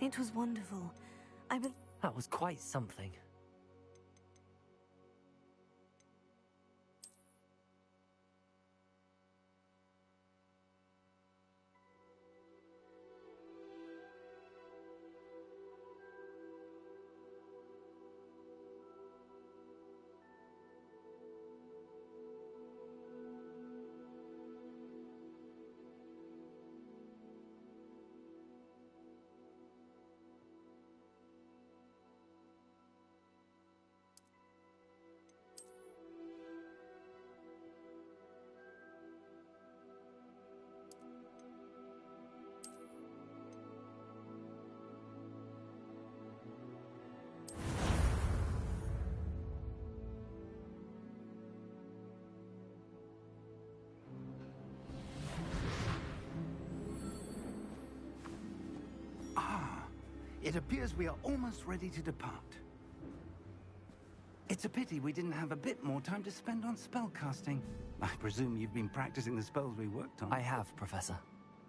It was wonderful. That was quite something. It appears we are almost ready to depart. It's a pity we didn't have a bit more time to spend on spellcasting. I presume you've been practicing the spells we worked on. I have, Professor.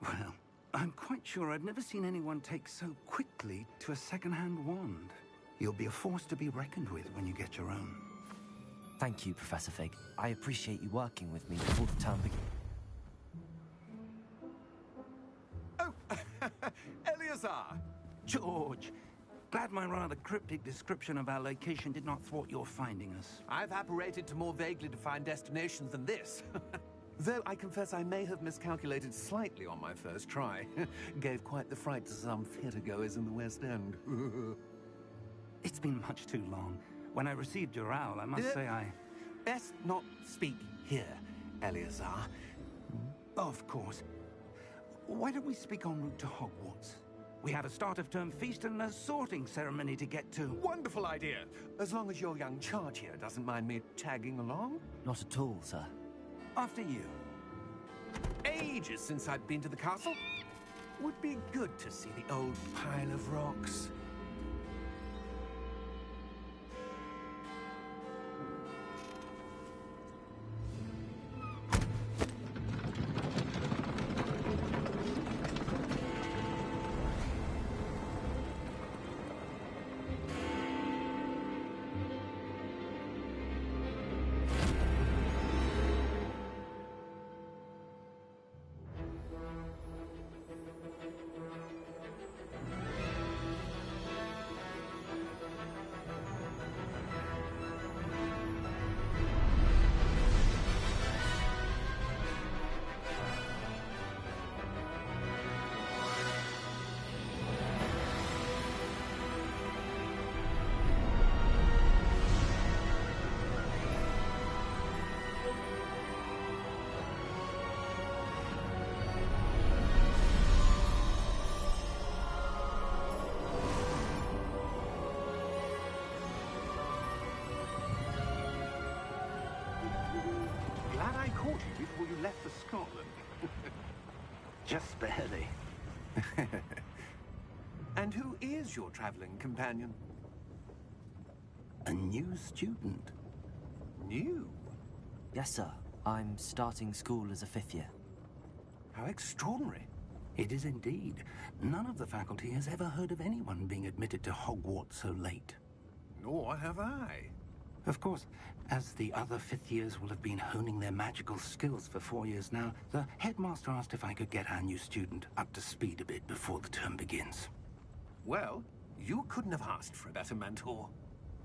Well, I'm quite sure I've never seen anyone take so quickly to a second-hand wand. You'll be a force to be reckoned with when you get your own. Thank you, Professor Fig. I appreciate you working with me before the term begins. Oh, Eleazar! George, glad my rather cryptic description of our location did not thwart your finding us. I've apparated to more vaguely defined destinations than this. Though I confess I may have miscalculated slightly on my first try. Gave quite the fright to some theatergoers in the West End. It's been much too long. When I received your owl, I must say I... Best not speak here, Eleazar. Of course. Why don't we speak en route to Hogwarts? We have a start-of-term feast and a sorting ceremony to get to. Wonderful idea! As long as your young charge here doesn't mind me tagging along. Not at all, sir. After you. Ages since I've been to the castle. Would be good to see the old pile of rocks. Glad I caught you before you left for Scotland. Just barely. And who is your traveling companion? A new student. New? Yes, sir. I'm starting school as a 5th year. How extraordinary. It is indeed. None of the faculty has ever heard of anyone being admitted to Hogwarts so late. Nor have I. Of course, as the other 5th years will have been honing their magical skills for 4 years now, the headmaster asked if I could get our new student up to speed a bit before the term begins. Well, you couldn't have asked for a better mentor.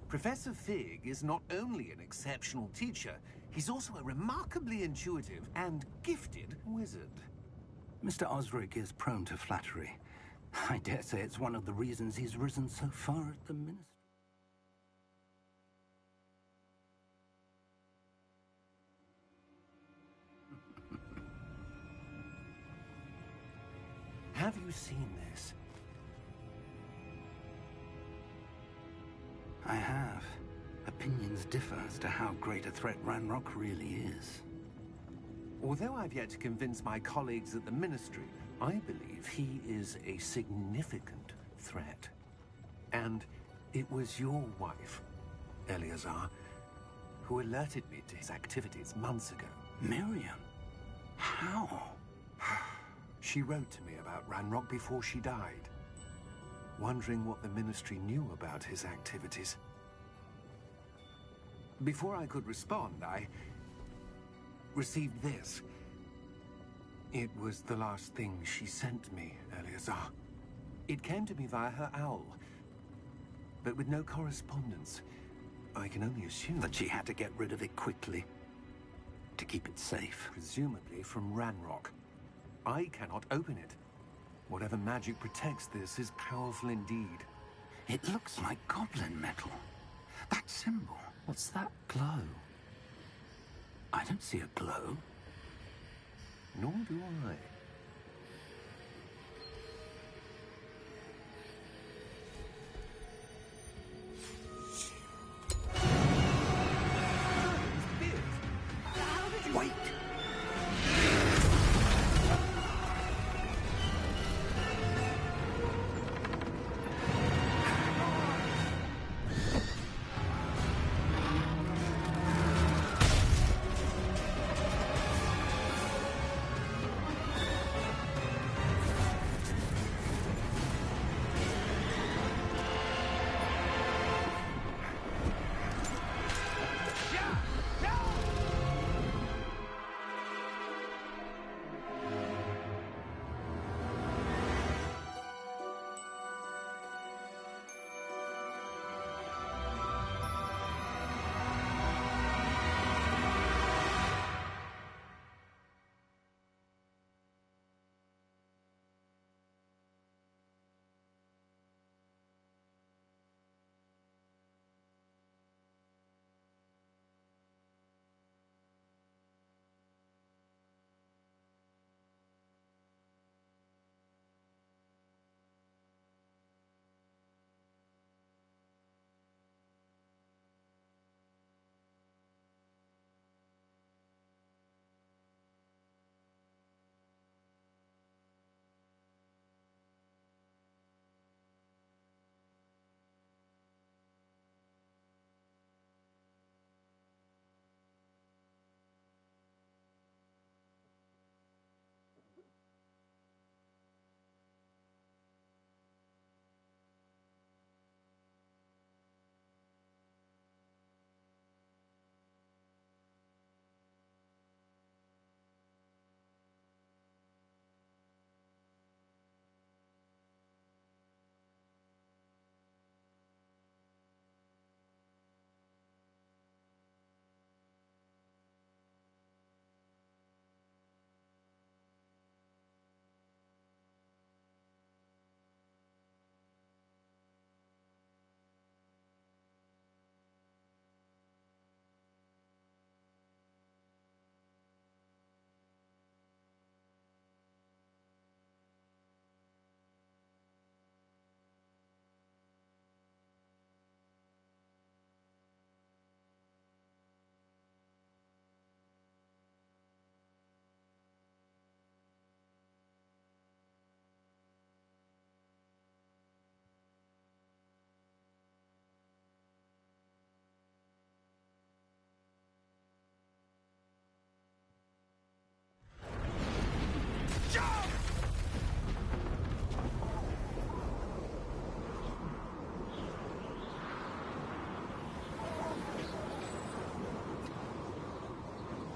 Professor Fig is not only an exceptional teacher, he's also a remarkably intuitive and gifted wizard. Mr. Osric is prone to flattery. I dare say it's one of the reasons he's risen so far at the ministry. Have you seen this? I have. Opinions differ as to how great a threat Ranrock really is. Although I've yet to convince my colleagues at the Ministry, I believe he is a significant threat. And it was your wife, Eleazar, who alerted me to his activities months ago. Miriam? How? She wrote to me about Ranrock before she died. wondering what the Ministry knew about his activities. Before I could respond, I received this. It was the last thing she sent me, Eleazar. It came to me via her owl, but with no correspondence. I can only assume That she had to get rid of it quickly, to keep it safe. presumably from Ranrock. I cannot open it. Whatever magic protects this is powerful indeed. It looks like goblin metal. That symbol. What's that glow? I don't see a glow. Nor do I. Wait!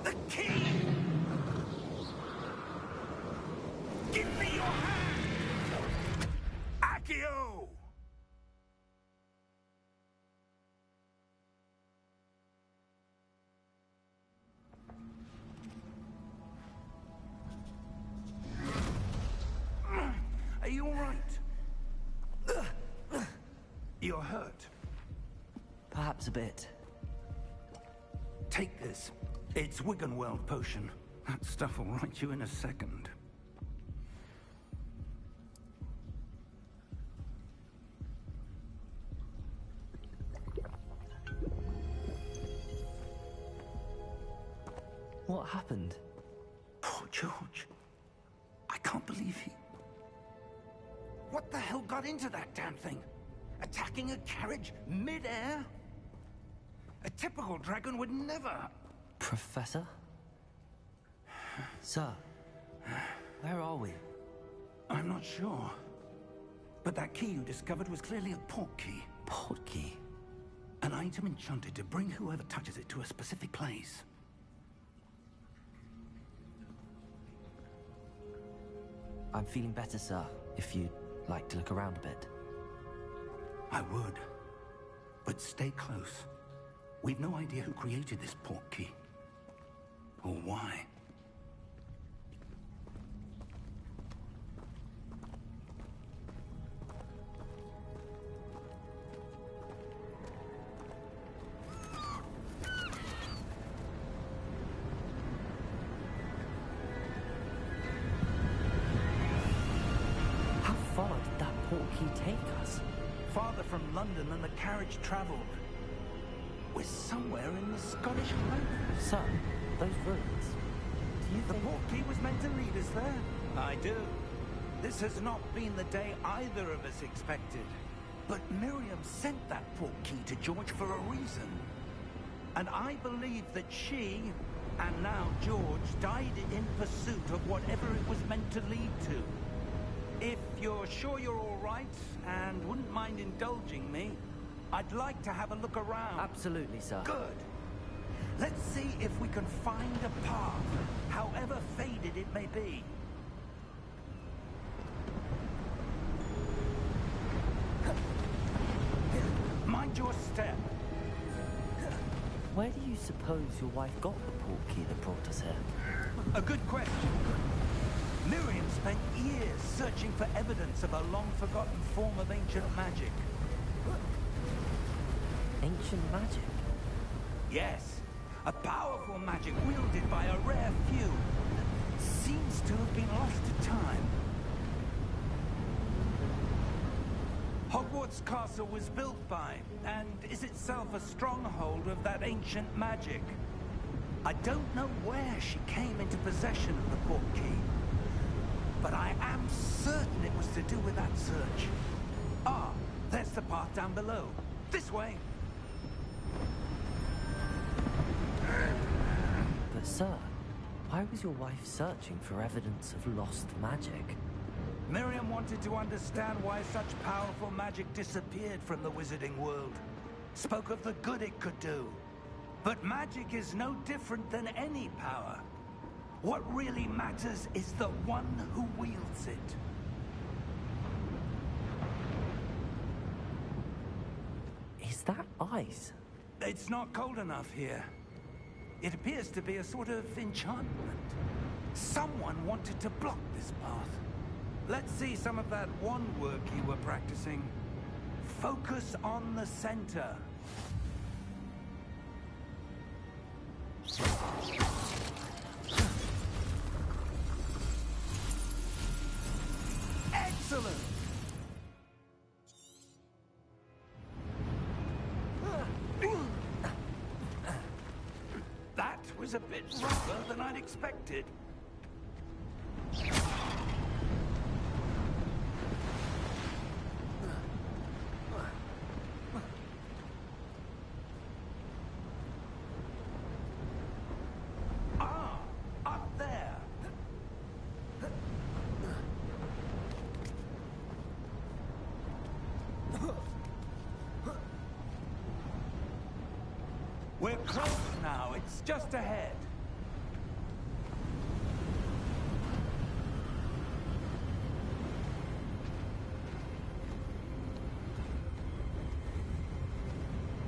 The key! Give me your hand! Accio! Are you all right? You're hurt. Perhaps a bit. Take this. It's Wiggenweld potion. That stuff will right you in a second. What happened? Poor George. I can't believe he... What the hell got into that damn thing? Attacking a carriage mid-air? A typical dragon would never... Professor? Sir, where are we? I'm not sure. But that key you discovered was clearly a portkey. Portkey? An item enchanted to bring whoever touches it to a specific place. I'm feeling better, sir, if you'd like to look around a bit. I would. But stay close. We've no idea who created this portkey. Or why. How far did that portkey take us? Farther from London than the carriage travelled. We're somewhere in the Scottish Highlands. Sir, those ruins. Do you The think... portkey was meant to lead us there? I do. This has not been the day either of us expected. But Miriam sent that portkey to George for a reason. And I believe that she, and now George, died in pursuit of whatever it was meant to lead to. If you're sure you're all right, and wouldn't mind indulging me, I'd like to have a look around. Absolutely, sir. Good. Let's see if we can find a path, however faded it may be. Mind your step. Where do you suppose your wife got the portkey that brought us here? A good question. Miriam spent years searching for evidence of a long-forgotten form of ancient magic. Ancient magic? Yes, a powerful magic wielded by a rare few that seems to have been lost to time. Hogwarts Castle was built by, and is itself a stronghold of that ancient magic. I don't know where she came into possession of the portkey, but I am certain it was to do with that search. Ah, there's the path down below. This way. But sir, why was your wife searching for evidence of lost magic? Miriam wanted to understand why such powerful magic disappeared from the wizarding world. Spoke of the good it could do. But magic is no different than any power. What really matters is the one who wields it. Is that ice? It's not cold enough here. It appears to be a sort of enchantment. Someone wanted to block this path. Let's see some of that wand work you were practicing. Focus on the center. Excellent! That was a bit rougher than I'd expected. Ah, up there. We're close now. It's just ahead.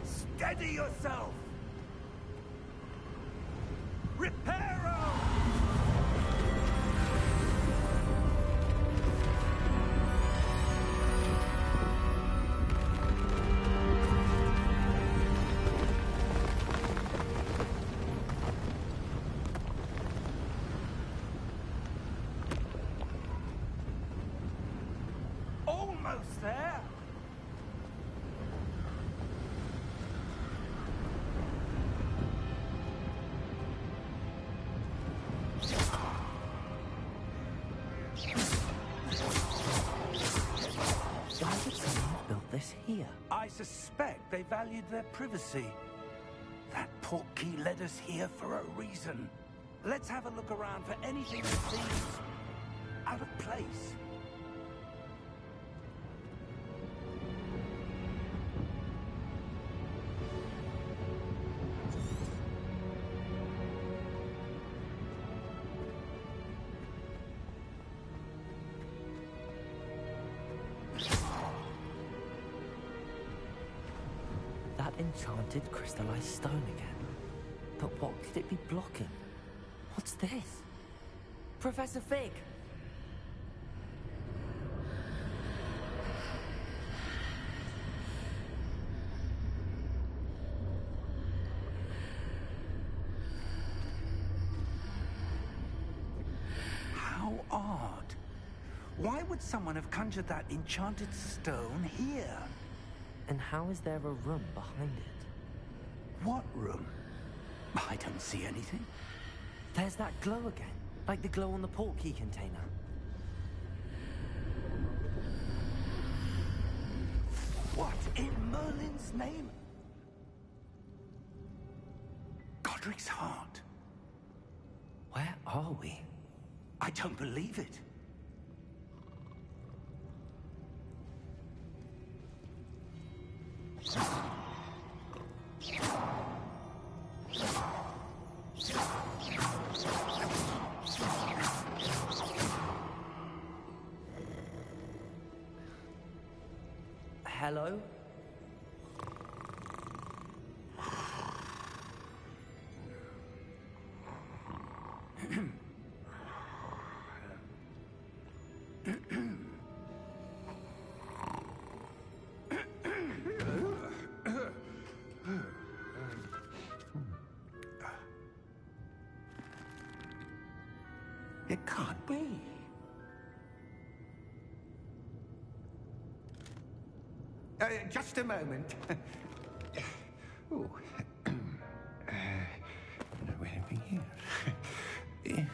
Steady yourself! Reparo! Almost there! Why would someone have built this here? I suspect they valued their privacy. That portkey led us here for a reason. Let's have a look around for anything that seems out of place. Enchanted crystallized stone again. But what could it be blocking? What's this? Professor Fig! How odd. Why would someone have conjured that enchanted stone here? And how is there a room behind it? What room? I don't see anything. There's that glow again, like the glow on the portkey container. What in Merlin's name? Godric's heart. Where are we? I don't believe it. Hello? It can't be. Just a moment. Oh. Anything here?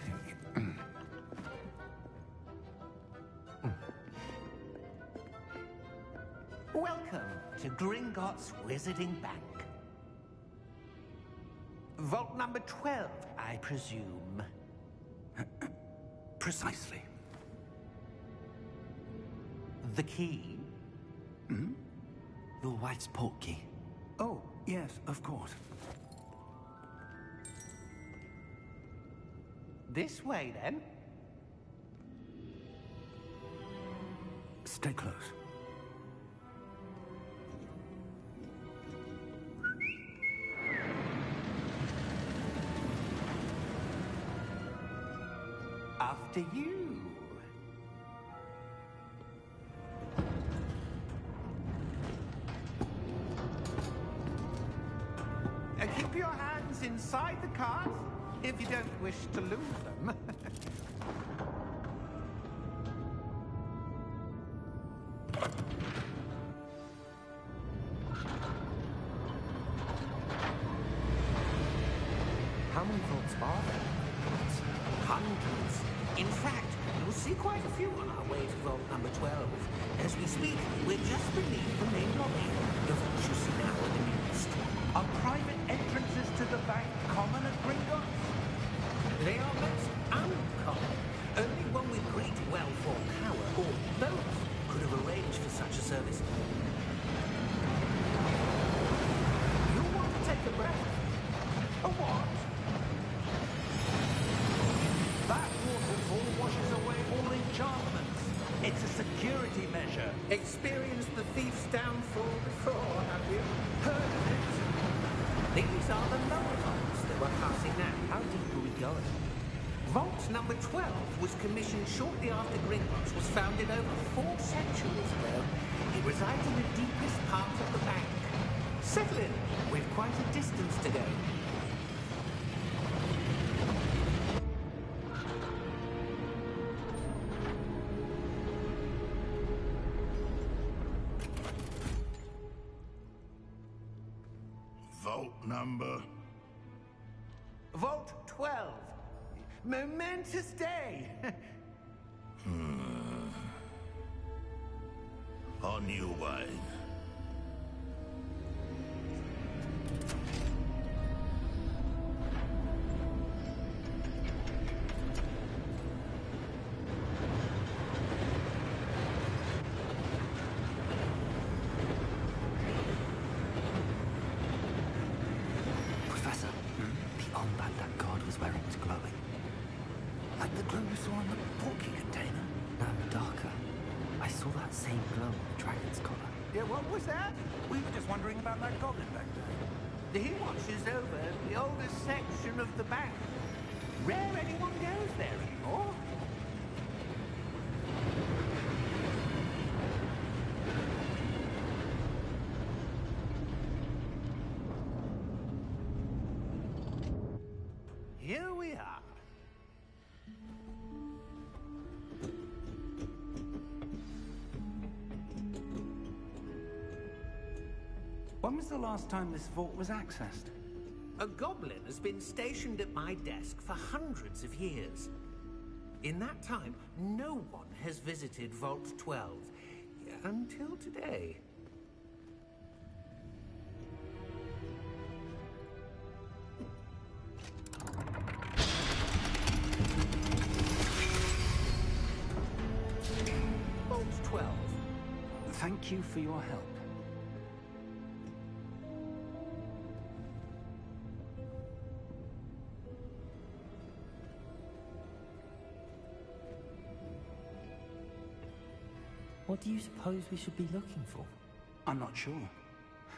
Welcome to Gringotts Wizarding Bank. Vault number 12, I presume. Precisely. The key? Hmm? Your wife's portkey. Oh, yes, of course. This way, then. Stay close. After you. Keep your hands inside the cart if you don't wish to lose them. How many vaults are there? Hundreds. In fact, you'll see quite a few on our way to vault number 12. As we speak, we're just beneath the main lobby. The vaults you see now are the newest. Are private entrances to the bank common at Gringotts? They are most uncommon. Only one with great wealth or power, or both, could have arranged for such a service. You'll want to take a breath. A what? That waterfall washes away all enchantments. It's a security measure. Experienced the thief's downfall before, have you? Heard of it? These are the lower vaults that we're passing now. How deep are we going? Vault number 12 was commissioned shortly after Gringotts was founded over 4 centuries ago. It resides in the deepest part of the bank. Settle in. We've quite a distance to go. Vault number? Vault 12. Momentous day. On your wine. Professor, the armband that guard was wearing was glowing. Like the glow we saw on the portkey container. No, darker. I saw that same glow on the dragon's collar. Yeah, what was that? We were just wondering about that goblin back there. He watches over the oldest section of the bank. Rare anyone goes there anymore. Here we are. When was the last time this vault was accessed? A goblin has been stationed at my desk for hundreds of years. In that time, no one has visited Vault 12 until today. Vault 12. Thank you for your help. What do you suppose we should be looking for? I'm not sure.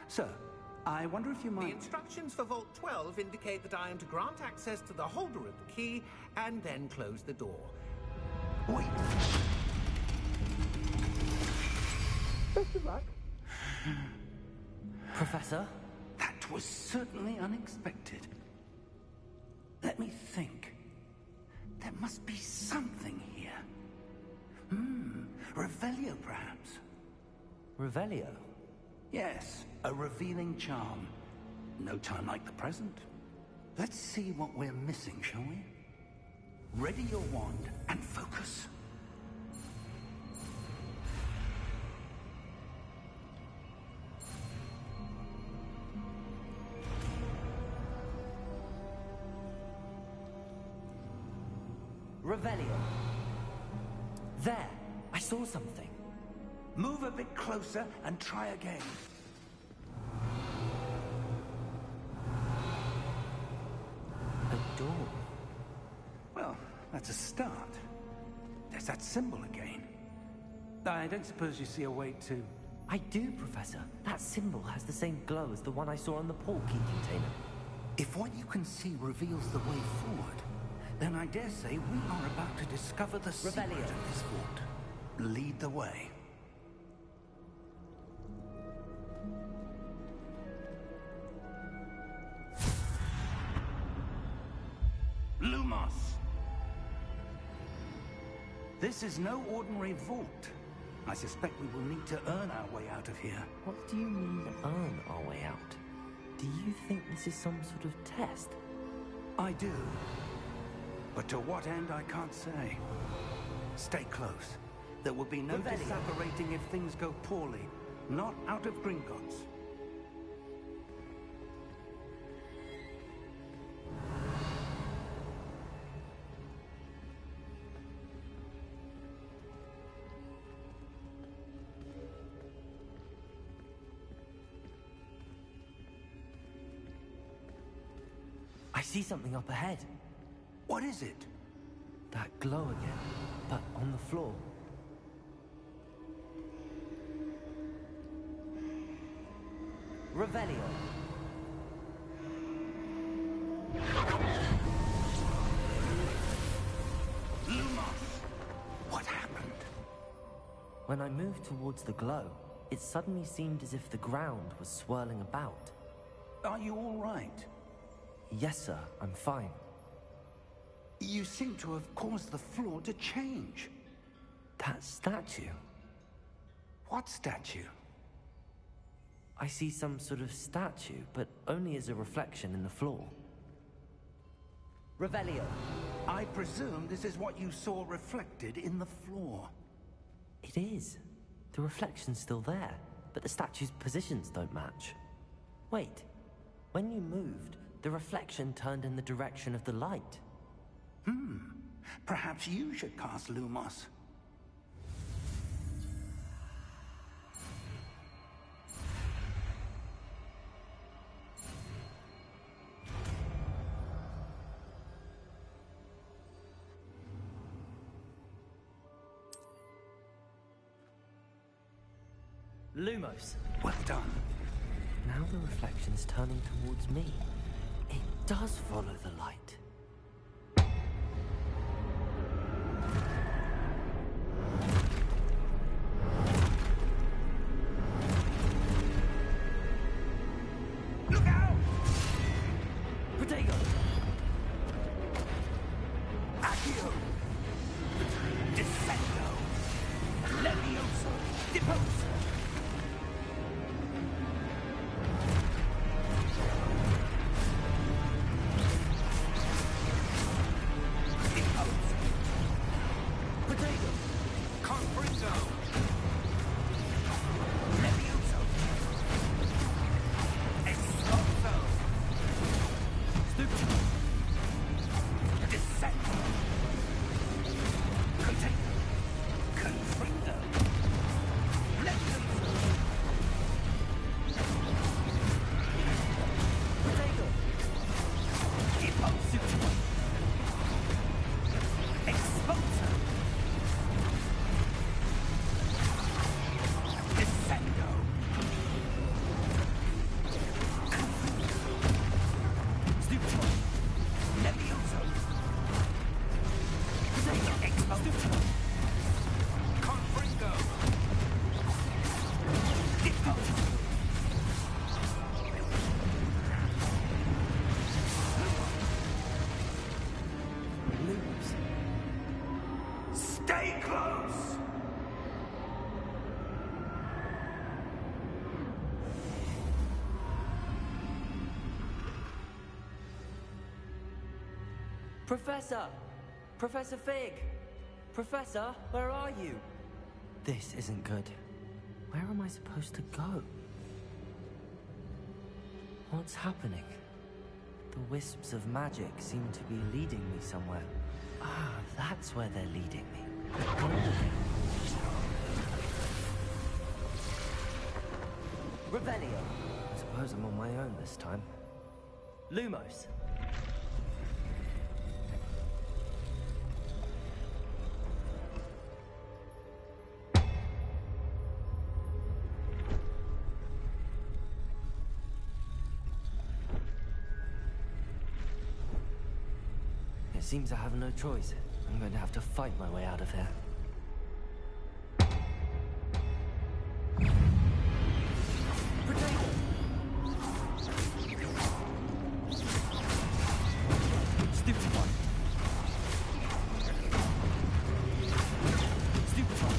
Sir, I wonder if you The might... instructions for Vault 12 indicate that I am to grant access to the holder of the key and then close the door. Wait! Best of luck. Professor? That was certainly unexpected. Let me think. There must be something here. Revelio, perhaps? Revelio? Yes, a revealing charm. No time like the present. Let's see what we're missing, shall we? Ready your wand and focus. Revelio. There! I saw something. Move a bit closer and try again. A door. Well, that's a start. There's that symbol again. I don't suppose you see a way to... I do, Professor. That symbol has the same glow as the one I saw on the portkey container. If what you can see reveals the way forward, then I dare say we are about to discover the secret Revelio. of this vault. Lead the way. Lumos! This is no ordinary vault. I suspect we will need to earn our way out of here. What do you mean, earn our way out? Do you think this is some sort of test? I do. But to what end, I can't say. Stay close. There will be no Revelio. disapparating if things go poorly. Not out of Gringotts. I see something up ahead. What is it? That glow again, but on the floor. Revelio. Lumos! What happened? When I moved towards the glow, it suddenly seemed as if the ground was swirling about. Are you all right? Yes, sir, I'm fine. You seem to have caused the floor to change. That statue. What statue? I see some sort of statue, but only as a reflection in the floor. Revelio. I presume this is what you saw reflected in the floor. It is. The reflection's still there, but the statue's positions don't match. Wait. When you moved, the reflection turned in the direction of the light. Perhaps you should cast Lumos. Lumos. Well done. Now the reflection's turning towards me. It does follow the light. Look out! Protego! Accio! Descendo! Levioso! Deposo! Protego! Confringo! Levioso! Expulso! Stupid! Descendo! Container! Confringo! Levioso! Protego! Deposo! Expulso! Descendo! Stupid one! Levioso! Expulso! Confringo! Deposo! Lumos. Stay close! Professor! Professor Fig! Professor, where are you? This isn't good. Where am I supposed to go? What's happening? The wisps of magic seem to be leading me somewhere. Ah, that's where they're leading me. Revelio. I suppose I'm on my own this time. Lumos. It seems I have no choice. I'm going to have to fight my way out of here. Stupid one. Stupid one.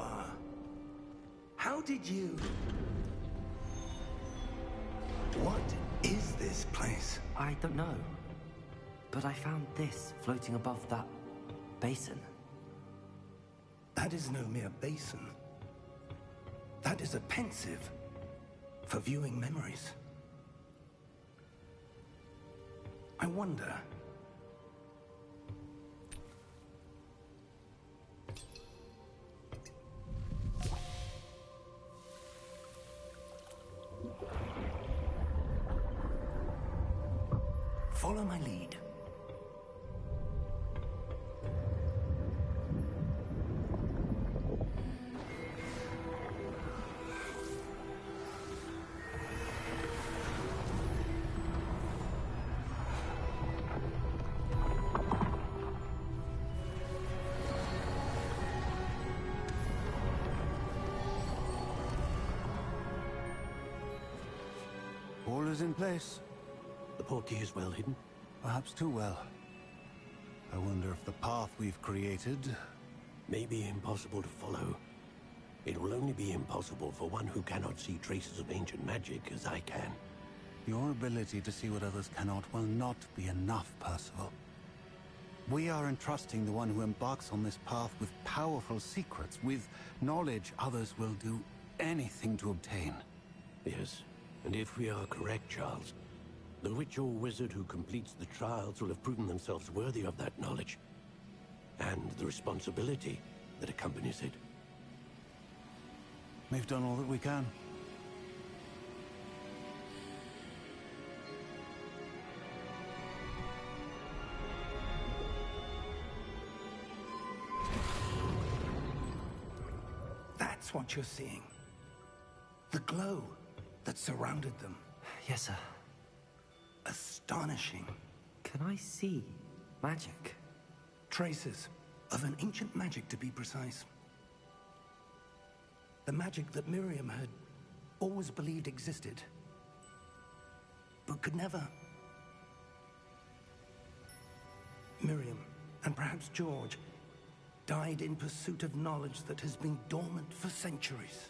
are. How did you... What is this place? I don't know. But I found this floating above that basin. That is no mere basin. That is a pensive for viewing memories. I wonder... Follow my lead. All is in place. The portkey is well hidden. Perhaps too well. I wonder if the path we've created... May be impossible to follow. It will only be impossible for one who cannot see traces of ancient magic as I can. Your ability to see what others cannot will not be enough, Percival. We are entrusting the one who embarks on this path with powerful secrets, with knowledge others will do anything to obtain. Yes, and if we are correct, Charles, the witch or wizard who completes the trials will have proven themselves worthy of that knowledge, and the responsibility that accompanies it. We've done all that we can. That's what you're seeing. The glow that surrounded them. Yes, sir. Astonishing. Can I see magic? Traces of an ancient magic, to be precise. The magic that Miriam had always believed existed, but could never. Miriam, and perhaps George, died in pursuit of knowledge that has been dormant for centuries.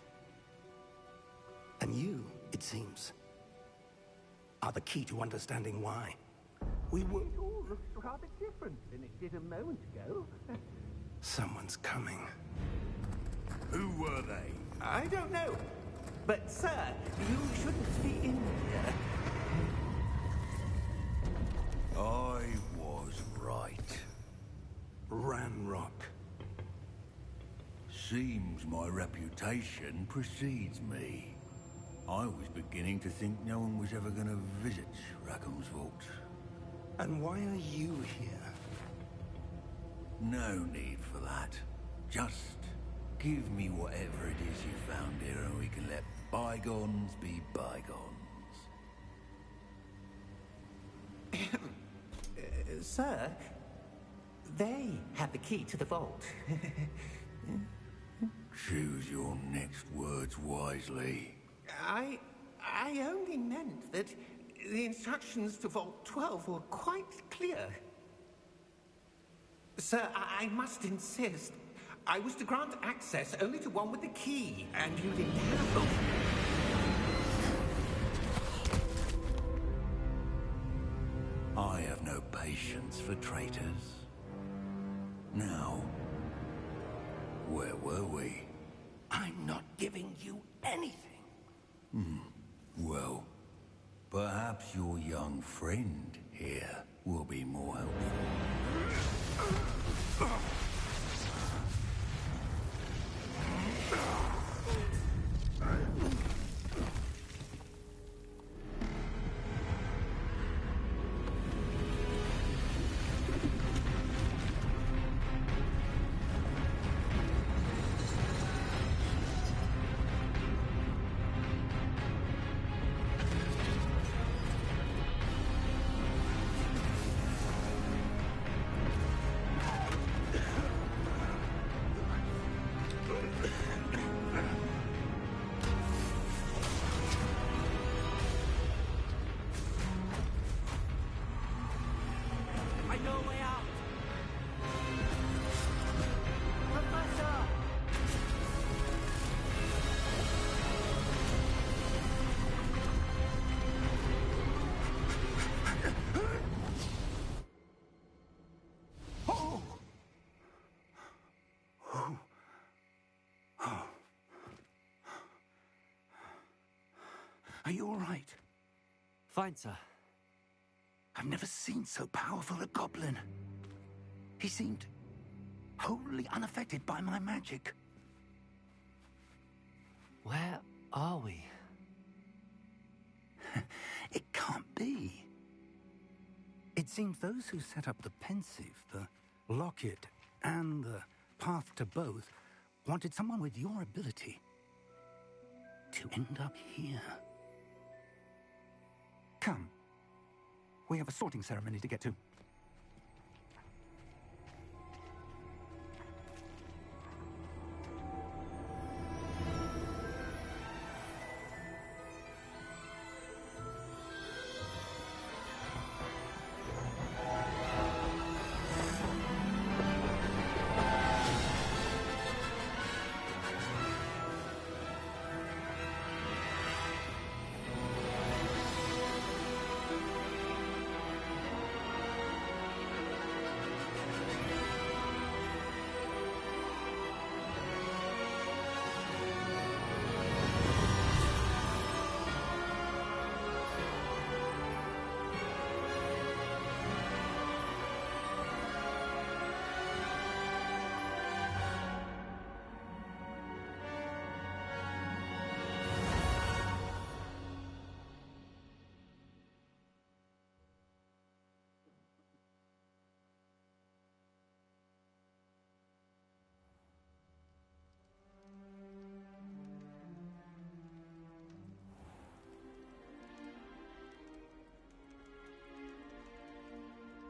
And you, it seems, are the key to understanding why. We were... It all looks rather different than it did a moment ago. Someone's coming. Who were they? I don't know. But, sir, you shouldn't be in here. I was right. Ranrock. Seems my reputation precedes me. I was beginning to think no one was ever going to visit Rackham's vault. And why are you here? No need for that. Just give me whatever it is you found here and we can let bygones be bygones. Sir, they have the key to the vault. Choose your next words wisely. I only meant that the instructions to Vault 12 were quite clear. Sir, I must insist. I was to grant access only to one with the key, and you didn't have them. I have no patience for traitors. Now, where were we? I'm not giving you anything. Well, perhaps your young friend here will be more helpful. Are you all right? Fine, sir. I've never seen so powerful a goblin. He seemed wholly unaffected by my magic. Where are we? It can't be. It seems those who set up the pensive, the locket, and the path to both wanted someone with your ability to end up here. Come. We have a sorting ceremony to get to.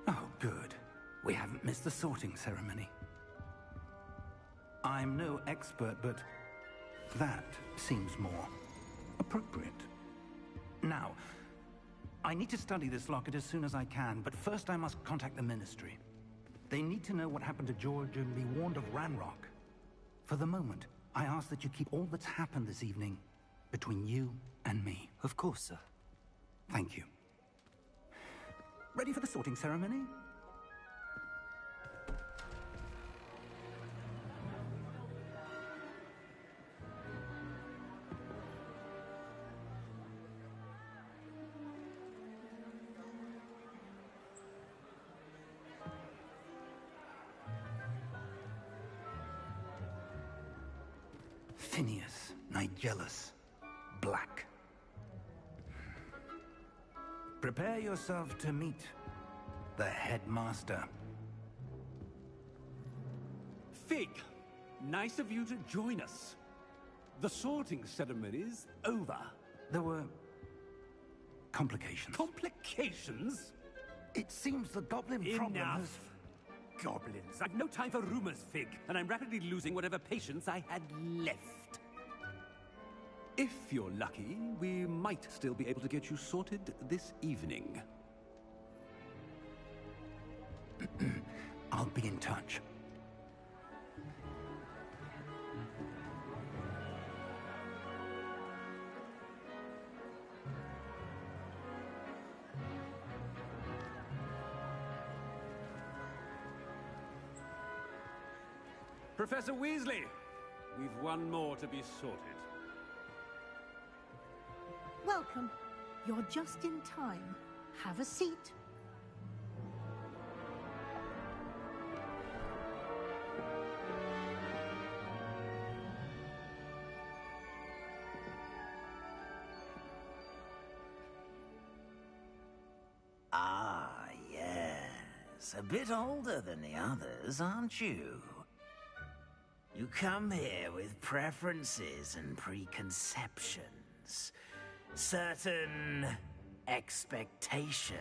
Oh, good. We haven't missed the sorting ceremony. I'm no expert, but that seems more appropriate. Now, I need to study this locket as soon as I can, but first I must contact the Ministry. They need to know what happened to George and be warned of Ranrock. For the moment, I ask that you keep all that's happened this evening between you and me. Of course, sir. Thank you. Ready for the sorting ceremony? Phineas, Nigellus, Black. Prepare yourself to meet the headmaster. Fig, nice of you to join us. The sorting ceremony's over. There were complications. Complications? It seems the goblin problem has... Enough! Goblins. I've no time for rumors, Fig, and I'm rapidly losing whatever patience I had left. If you're lucky, we might still be able to get you sorted this evening. I'll be in touch. Professor Weasley, we've one more to be sorted. Welcome. You're just in time. Have a seat. Ah, yes. A bit older than the others, aren't you? You come here with preferences and preconceptions. Certain expectations.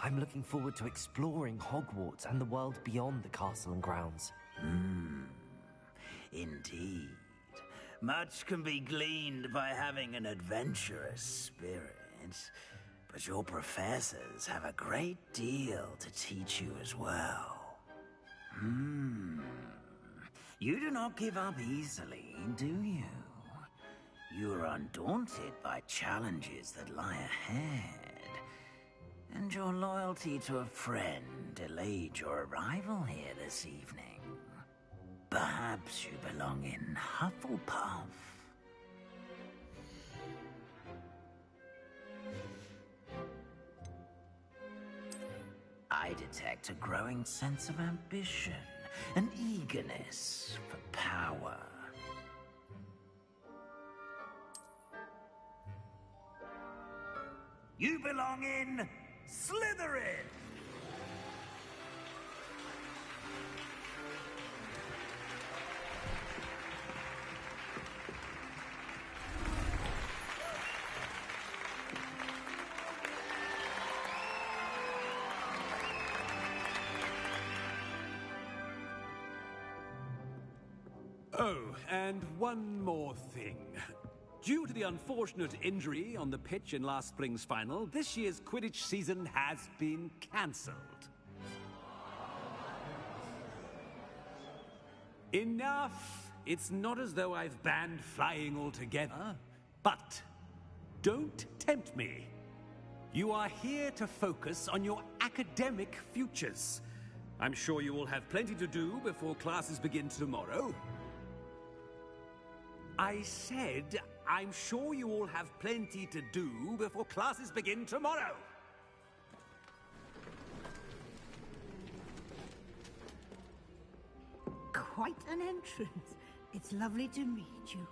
I'm looking forward to exploring Hogwarts and the world beyond the castle and grounds. Indeed. Much can be gleaned by having an adventurous spirit, but your professors have a great deal to teach you as well. You do not give up easily, do you? You are undaunted by challenges that lie ahead. And your loyalty to a friend delayed your arrival here this evening. But Perhaps you belong in Hufflepuff. I detect a growing sense of ambition, an eagerness for power. You belong in Slytherin! Oh, and one more thing. Due to the unfortunate injury on the pitch in last spring's final, this year's Quidditch season has been cancelled. Enough! It's not as though I've banned flying altogether. But don't tempt me. You are here to focus on your academic futures. I'm sure you will have plenty to do before classes begin tomorrow. I said, I'm sure you all have plenty to do before classes begin tomorrow. Quite an entrance. It's lovely to meet you.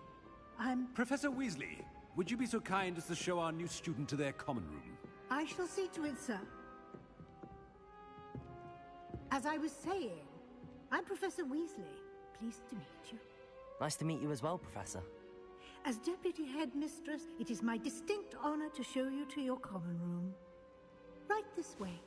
Professor Weasley, would you be so kind as to show our new student to their common room? I shall see to it, sir. As I was saying, I'm Professor Weasley. Pleased to meet you. Nice to meet you as well, Professor. As Deputy Headmistress, it is my distinct honor to show you to your common room. Right this way.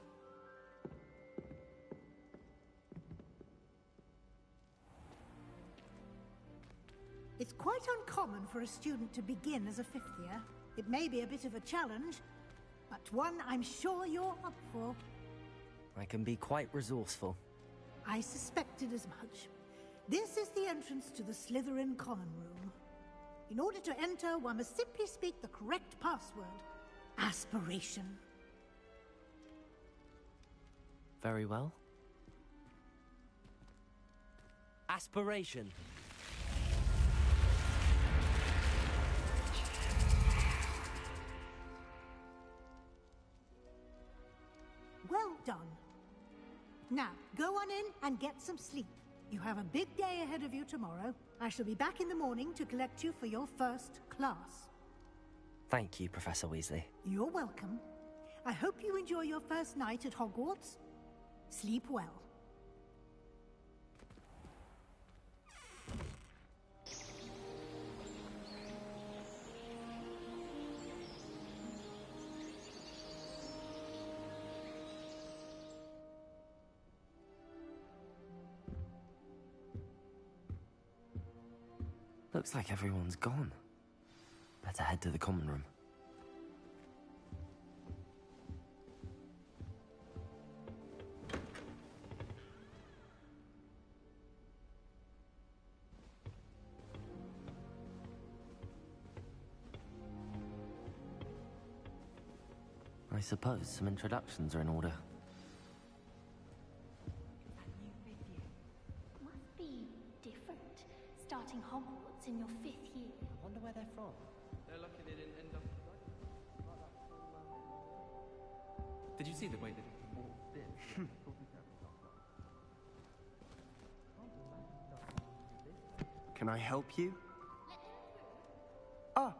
It's quite uncommon for a student to begin as a fifth year. It may be a bit of a challenge, but one I'm sure you're up for. I can be quite resourceful. I suspected as much. This is the entrance to the Slytherin common room. In order to enter, one must simply speak the correct password. Aspiration. Very well. Aspiration. Well done. Now, go on in and get some sleep. You have a big day ahead of you tomorrow. I shall be back in the morning to collect you for your first class. Thank you, Professor Weasley. You're welcome. I hope you enjoy your first night at Hogwarts. Sleep well. Looks like everyone's gone. Better head to the common room. I suppose some introductions are in order. Must be different, starting Hogwarts in your 5th year. I wonder where they're from. They're lucky they didn't end up right. Did you see the way they walked in? Can I help you? Ah,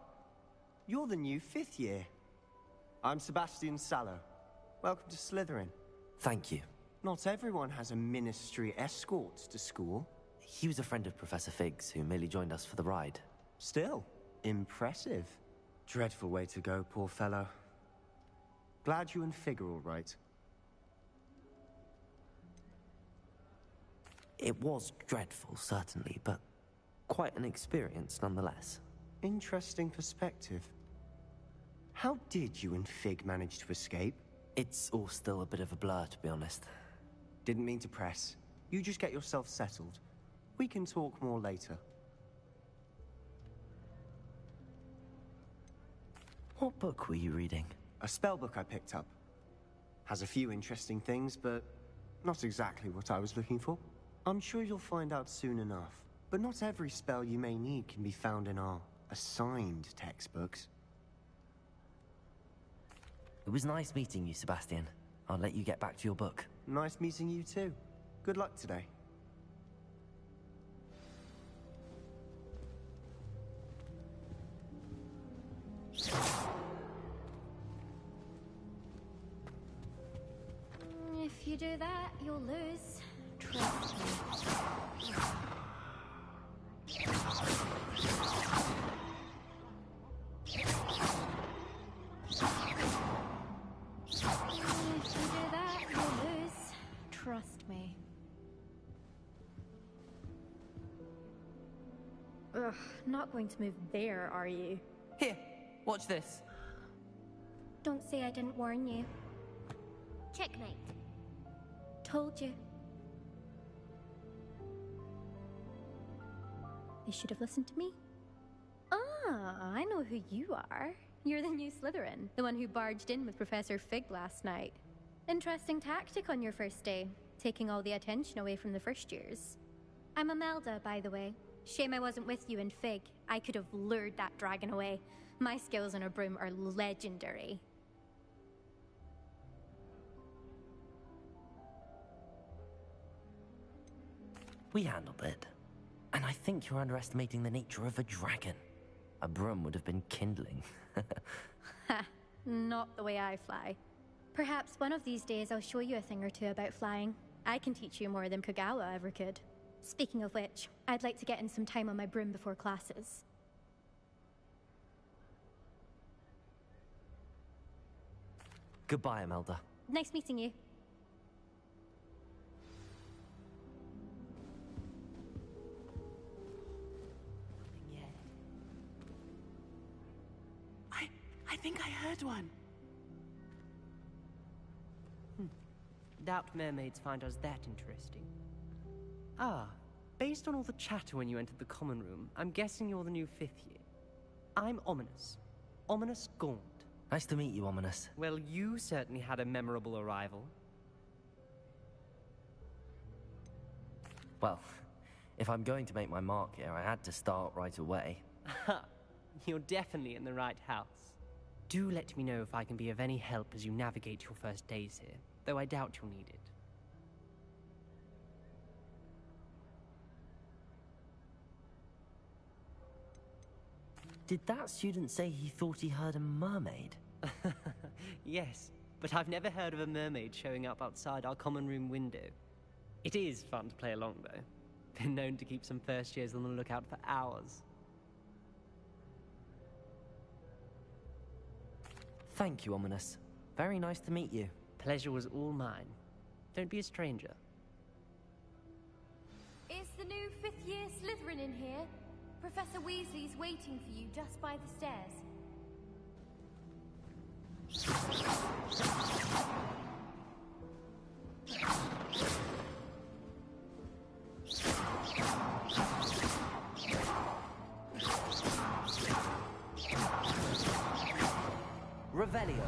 you're the new 5th year. I'm Sebastian Sallow. Welcome to Slytherin. Thank you. Not everyone has a ministry escort to school. He was a friend of Professor Figgs, who merely joined us for the ride. Still, impressive. Dreadful way to go, poor fellow. Glad you and Fig are all right. It was dreadful, certainly, but quite an experience nonetheless. Interesting perspective. How did you and Fig manage to escape? It's all still a bit of a blur, to be honest. Didn't mean to press. You just get yourself settled. We can talk more later. What book were you reading? A spell book I picked up. Has a few interesting things, but not exactly what I was looking for. I'm sure you'll find out soon enough. But not every spell you may need can be found in our assigned textbooks. It was nice meeting you, Sebastian. I'll let you get back to your book. Nice meeting you too. Good luck today. If you do that, you'll lose. Trust me. If you do that, you'll lose. Trust me. Ugh, not going to move there, are you? Here, watch this. Don't say I didn't warn you. Checkmate. Told you. You should have listened to me. Ah, I know who you are. You're the new Slytherin, the one who barged in with Professor Fig last night. Interesting tactic on your first day, taking all the attention away from the first years. I'm Imelda, by the way. Shame I wasn't with you in Fig. I could have lured that dragon away. My skills on a broom are legendary. We handled it. And I think you're underestimating the nature of a dragon. A broom would have been kindling. Ha, not the way I fly. Perhaps one of these days I'll show you a thing or two about flying. I can teach you more than Kagawa ever could. Speaking of which, I'd like to get in some time on my broom before classes. Goodbye, Imelda. Nice meeting you. I think I heard one. Doubt mermaids find us that interesting. Ah, based on all the chatter when you entered the common room, I'm guessing you're the new 5th year. I'm Ominous. Ominous Gaunt. Nice to meet you, Ominous. Well, you certainly had a memorable arrival. Well, if I'm going to make my mark here, I had to start right away. Ha! You're definitely in the right house. Do let me know if I can be of any help as you navigate your first days here, though I doubt you'll need it. Did that student say he thought he heard a mermaid? Yes, but I've never heard of a mermaid showing up outside our common room window. It is fun to play along, though. Been known to keep some first years on the lookout for hours. Thank you, Ominous. Very nice to meet you. Pleasure was all mine. Don't be a stranger. Is the new 5th year Slytherin in here? Professor Weasley's waiting for you just by the stairs. Revelio.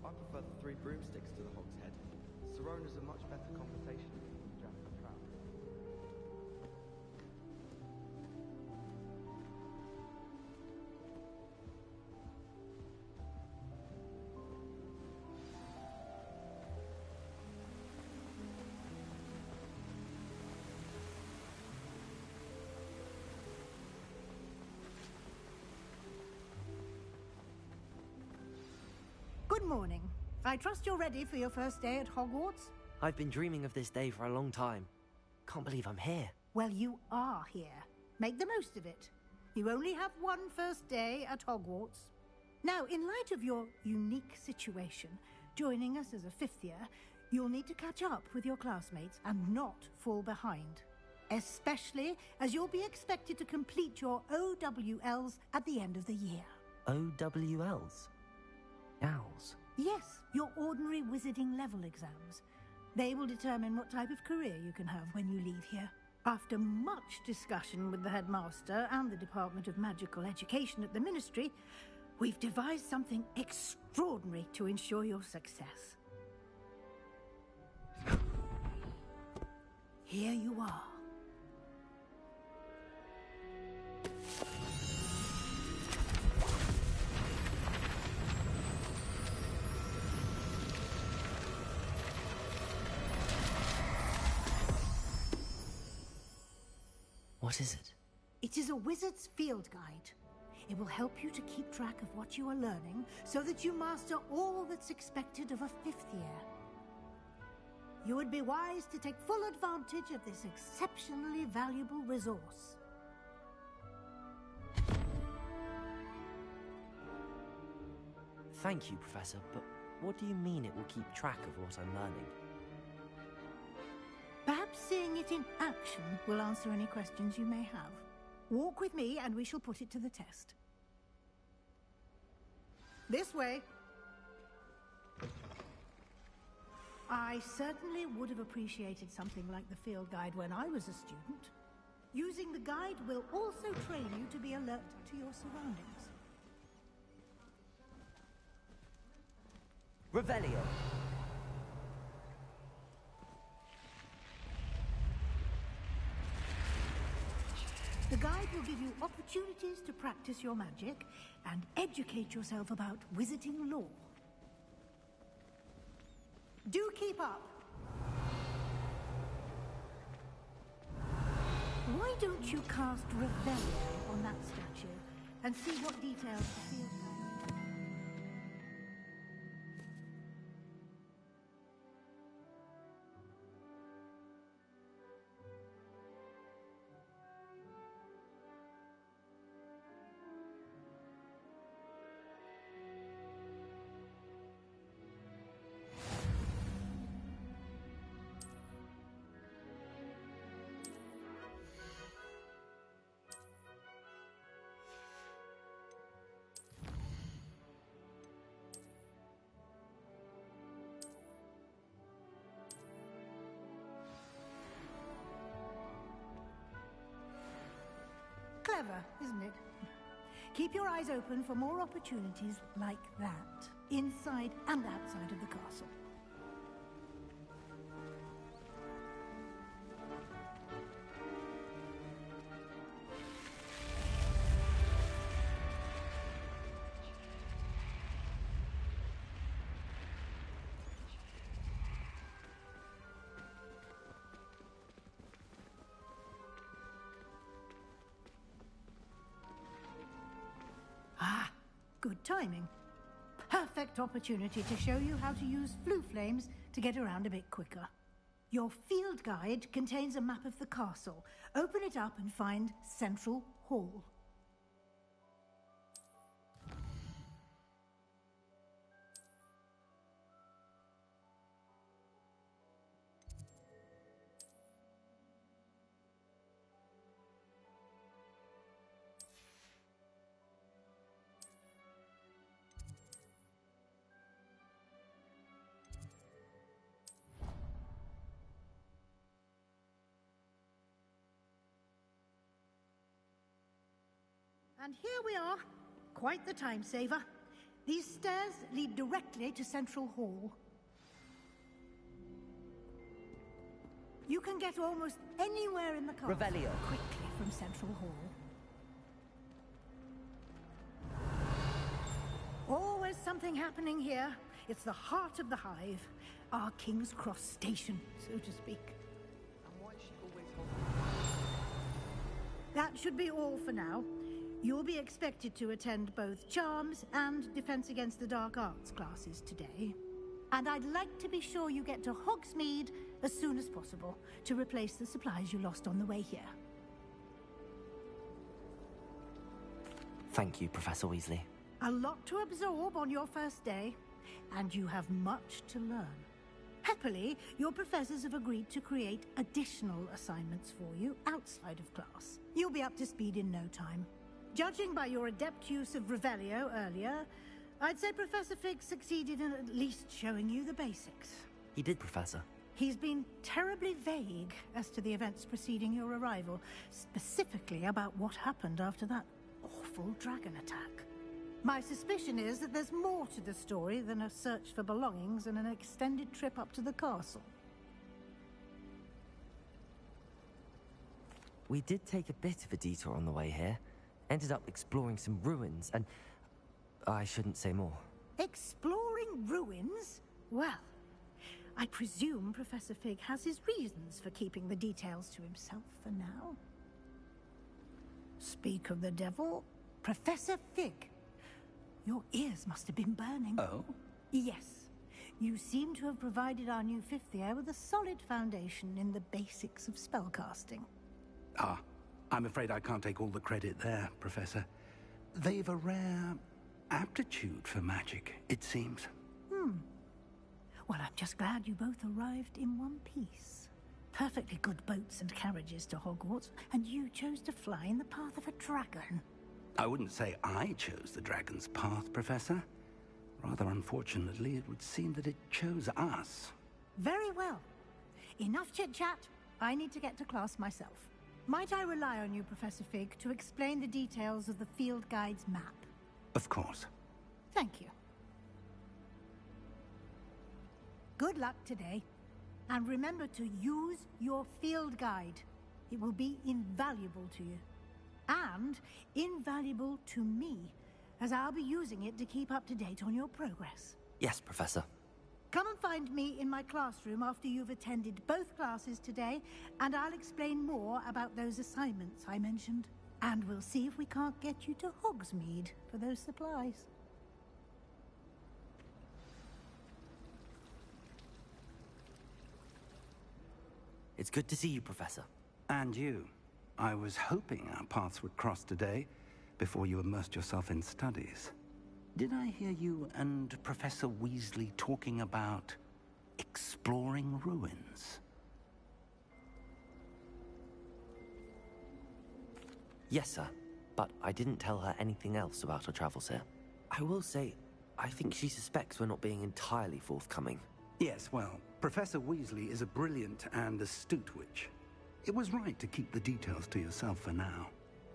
I prefer the 3 broomsticks to the hogshead. Sirona's a much better conversation than Jack the Trap. Good morning. I trust you're ready for your first day at Hogwarts? I've been dreaming of this day for a long time. Can't believe I'm here. Well, you are here. Make the most of it. You only have one first day at Hogwarts. Now, in light of your unique situation, joining us as a 5th year, you'll need to catch up with your classmates and not fall behind. Especially as you'll be expected to complete your OWLs at the end of the year. OWLs? Owls? Yes, your ordinary wizarding level exams. They will determine what type of career you can have when you leave here. After much discussion with the headmaster and the Department of Magical Education at the Ministry, we've devised something extraordinary to ensure your success. Here you are. What is it? It is a wizard's field guide. It will help you to keep track of what you are learning so that you master all that's expected of a 5th year. You would be wise to take full advantage of this exceptionally valuable resource. Thank you, Professor, but what do you mean it will keep track of what I'm learning? Perhaps seeing it in action will answer any questions you may have. Walk with me and we shall put it to the test. This way. I certainly would have appreciated something like the field guide when I was a student. Using the guide will also train you to be alert to your surroundings. Revelio. The guide will give you opportunities to practice your magic and educate yourself about wizarding lore. Do keep up! Why don't you cast Revelio on that statue and see what details the field guide... Clever, isn't it? Keep your eyes open for more opportunities like that, inside and outside of the castle. Ah, good timing. Perfect opportunity to show you how to use flue flames to get around a bit quicker. Your field guide contains a map of the castle. Open it up and find Central Hall. And here we are. Quite the time saver. These stairs lead directly to Central Hall. You can get almost anywhere in the castle Revelio. quickly from Central Hall. Always something happening here. It's the heart of the hive. Our King's Cross station, so to speak. And why is she always holding... That should be all for now. You'll be expected to attend both Charms and Defense Against the Dark Arts classes today. And I'd like to be sure you get to Hogsmeade as soon as possible to replace the supplies you lost on the way here. Thank you, Professor Weasley. A lot to absorb on your first day, and you have much to learn. Happily, your professors have agreed to create additional assignments for you outside of class. You'll be up to speed in no time. Judging by your adept use of Revelio earlier, I'd say Professor Fig succeeded in at least showing you the basics. He did, Professor. He's been terribly vague as to the events preceding your arrival, specifically about what happened after that awful dragon attack. My suspicion is that there's more to the story than a search for belongings and an extended trip up to the castle. We did take a bit of a detour on the way here. Ended up exploring some ruins, and I shouldn't say more. Exploring ruins? Well, I presume Professor Fig has his reasons for keeping the details to himself for now. Speak of the devil, Professor Fig. Your ears must have been burning. Oh? Yes. You seem to have provided our new fifth year with a solid foundation in the basics of spellcasting. Ah, I'm afraid I can't take all the credit there, Professor. They've a rare aptitude for magic, it seems. Well, I'm just glad you both arrived in one piece. Perfectly good boats and carriages to Hogwarts, and you chose to fly in the path of a dragon. I wouldn't say I chose the dragon's path, Professor. Rather unfortunately, it would seem that it chose us. Very well. Enough chit-chat. I need to get to class myself. Might I rely on you, Professor Fig, to explain the details of the field guide's map? Of course. Thank you. Good luck today. And remember to use your field guide. It will be invaluable to you. And invaluable to me, as I'll be using it to keep up to date on your progress. Yes, Professor. Come and find me in my classroom after you've attended both classes today, and I'll explain more about those assignments I mentioned. And we'll see if we can't get you to Hogsmeade for those supplies. It's good to see you, Professor. And you. I was hoping our paths would cross today, before you immersed yourself in studies. Did I hear you and Professor Weasley talking about exploring ruins? Yes, sir. But I didn't tell her anything else about our travels here. I will say, I think she suspects we're not being entirely forthcoming. Yes, well, Professor Weasley is a brilliant and astute witch. It was right to keep the details to yourself for now.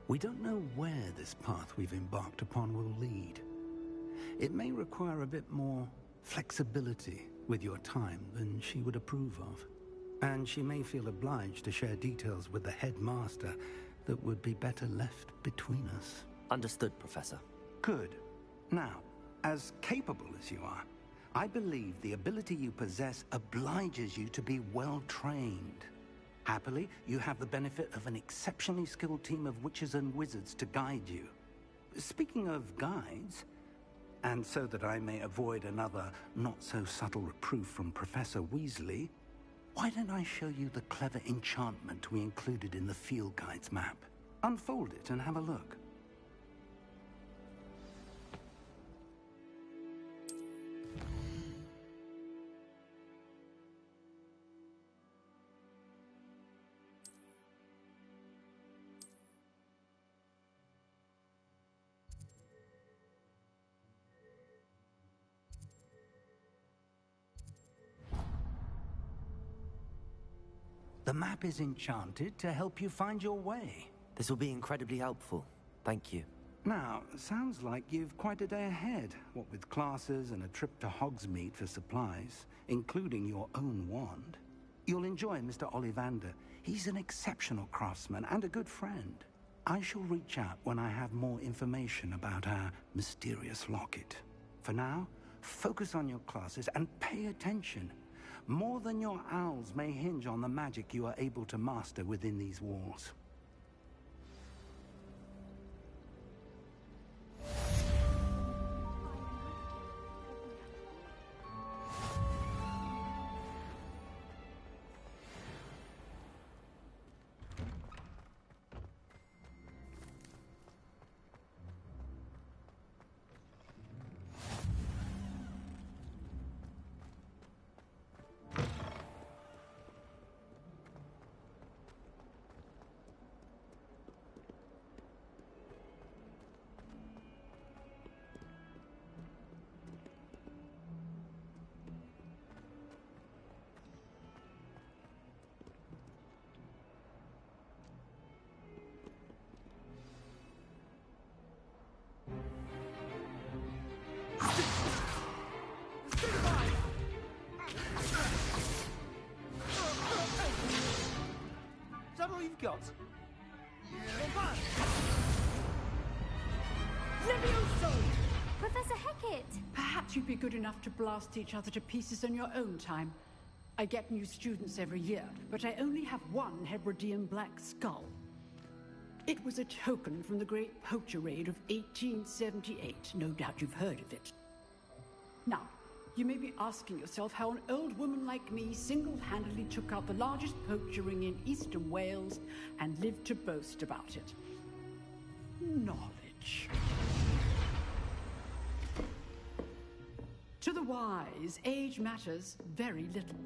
We don't know where this path we've embarked upon will lead. It may require a bit more flexibility with your time than she would approve of. And she may feel obliged to share details with the headmaster that would be better left between us. Understood, Professor. Good. Now, as capable as you are, I believe the ability you possess obliges you to be well-trained. Happily, you have the benefit of an exceptionally skilled team of witches and wizards to guide you. Speaking of guides, and so that I may avoid another not-so-subtle reproof from Professor Weasley, why don't I show you the clever enchantment we included in the field guide's map? Unfold it and have a look. The map is enchanted to help you find your way. This will be incredibly helpful. Thank you. Now, sounds like you've quite a day ahead, what with classes and a trip to Hogsmeade for supplies, including your own wand. You'll enjoy Mr. Ollivander. He's an exceptional craftsman and a good friend. I shall reach out when I have more information about our mysterious locket. For now, focus on your classes and pay attention. More than your owls may hinge on the magic you are able to master within these walls. you've got? Levioso! Professor Hecat! Perhaps you'd be good enough to blast each other to pieces on your own time. I get new students every year, but I only have one Hebridean black skull. It was a token from the Great Poacher Raid of 1878. No doubt you've heard of it. Now, you may be asking yourself how an old woman like me single-handedly took out the largest poacher ring in eastern Wales and lived to boast about it. Knowledge. To the wise, age matters very little.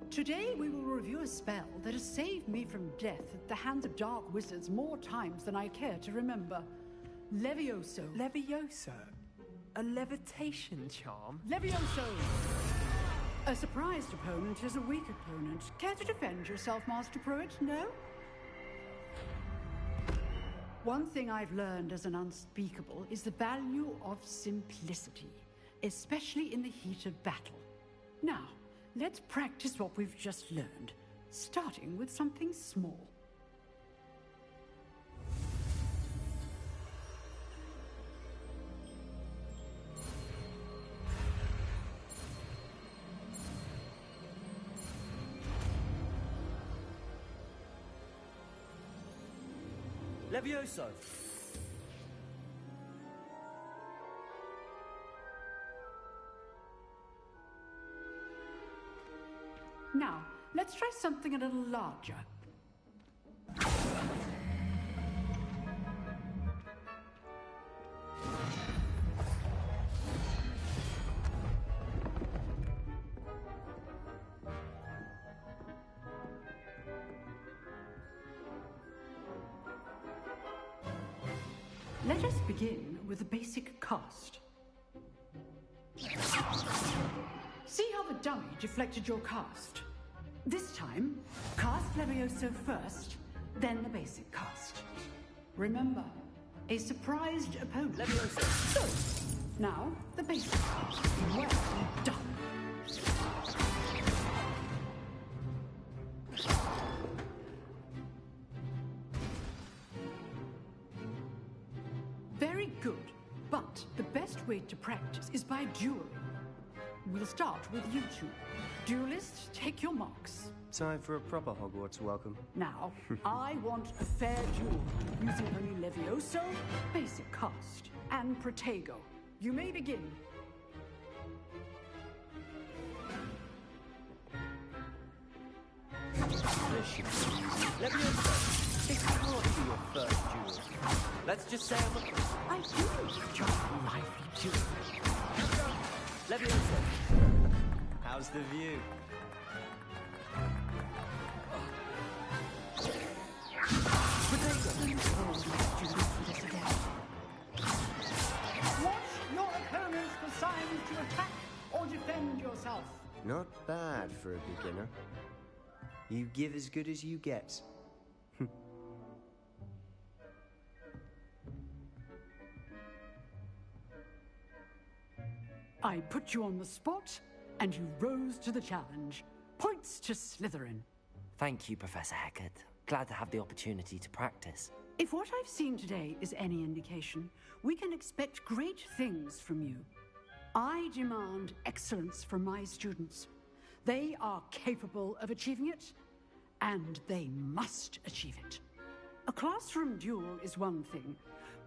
Today we will review a spell that has saved me from death at the hands of dark wizards more times than I care to remember. Levioso. Levioso? A levitation charm? Levioso! A surprised opponent is a weak opponent. Care to defend yourself, Master Pruitt? No? One thing I've learned as an unspeakable is the value of simplicity, especially in the heat of battle. Now, let's practice what we've just learned, starting with something small. Levioso! Now, let's try something a little larger. Let us begin with a basic cast. See how the dummy deflected your cast? This time, cast Levioso first, then the basic cast. Remember, a surprised opponent. Levioso! So, now, the basic cast. Well done. Very good, but the best way to practice is by dueling. We'll start with you two. Duelists, take your marks. Time for a proper Hogwarts welcome. Now, I want a fair duel, using only Levioso, basic cast, and Protego. You may begin. Levioso, this will not be your first duel. Let's just say I do enjoy a lively duel. Levioso! How's the view? Watch your opponents for signs to attack or defend yourself. Not bad for a beginner. You give as good as you get. I put you on the spot, and you rose to the challenge. Points to Slytherin. Thank you, Professor Hecat. Glad to have the opportunity to practice. If what I've seen today is any indication, we can expect great things from you. I demand excellence from my students. They are capable of achieving it, and they must achieve it. A classroom duel is one thing,